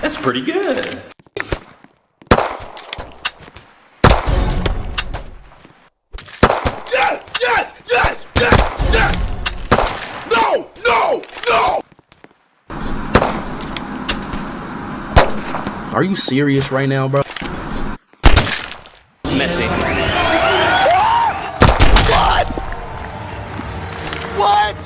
That's pretty good. Yes! Yes! Yes! Yes! Yes! No! No! No! Are you serious right now, bro? Messy. What? What?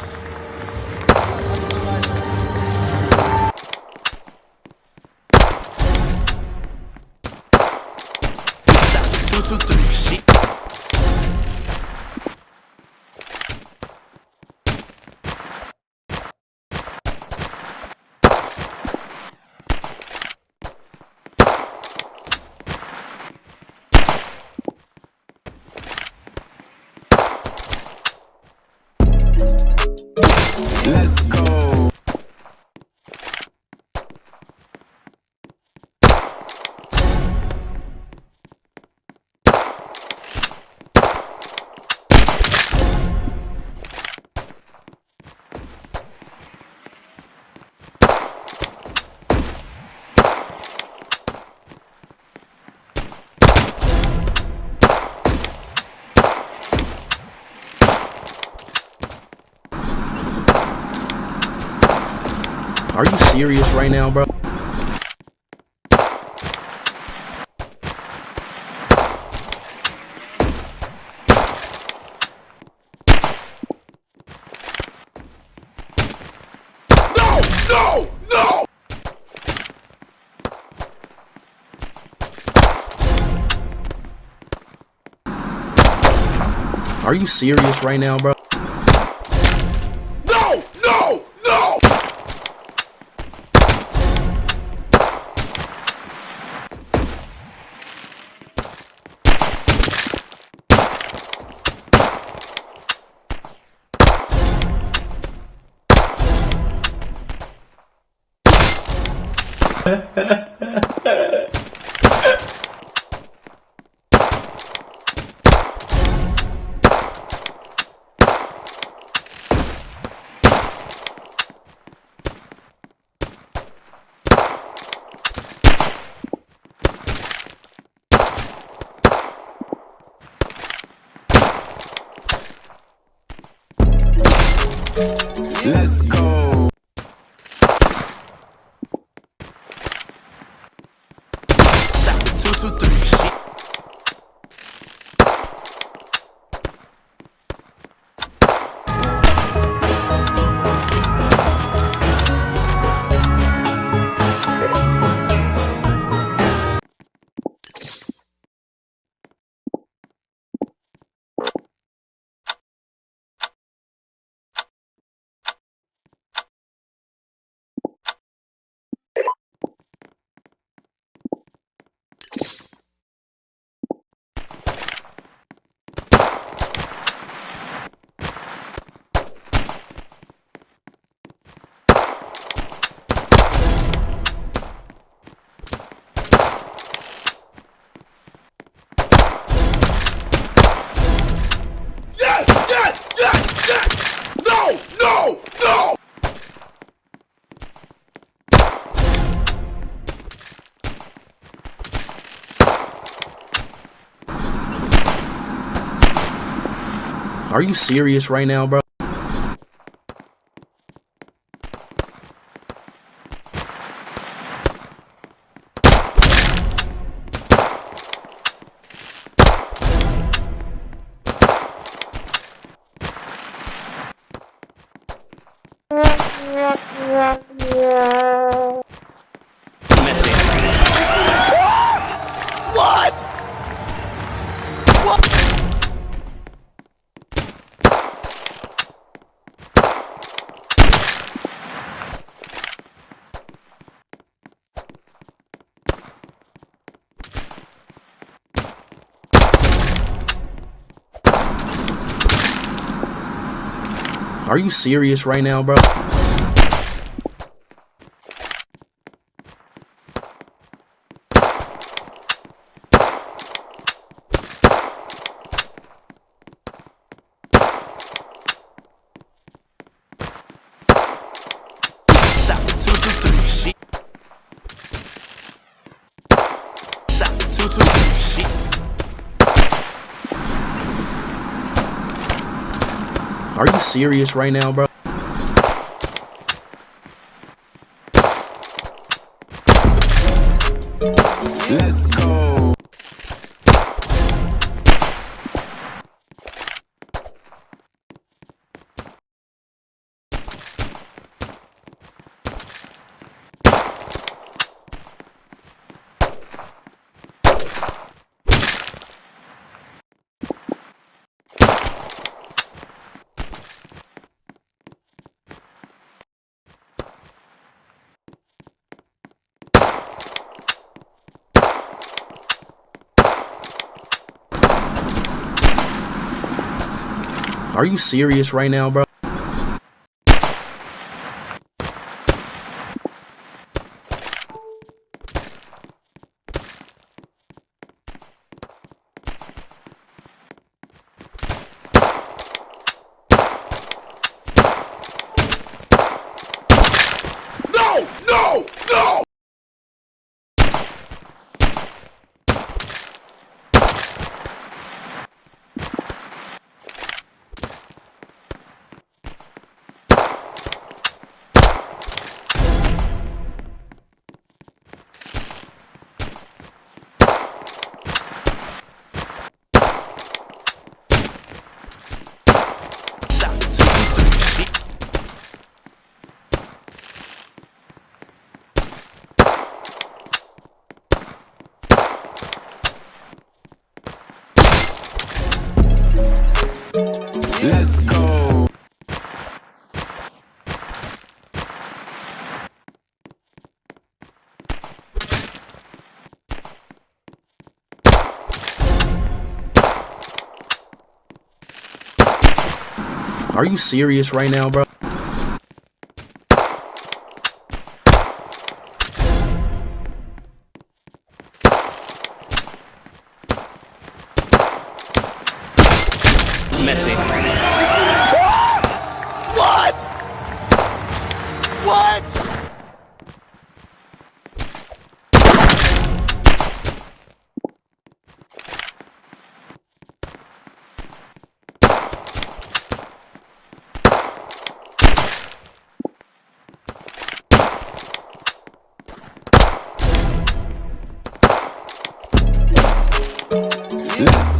Two, two, three. Shit. Let's go. Are you serious right now, bro? No! No! No! Are you serious right now, bro? No! No! No! Let's go. Two, two, three. Shit. Yes! Yes! Yes! Yes! No! No! No! Are you serious right now, bro? Messy. What? Are you serious right now, bro? Are you serious right now, bro? Let's go. Are you serious right now, bro? No, no, no. Stop it. 2, 2, 3. Shit. Let's go. Are you serious right now, bro? Messy. What? What? Let's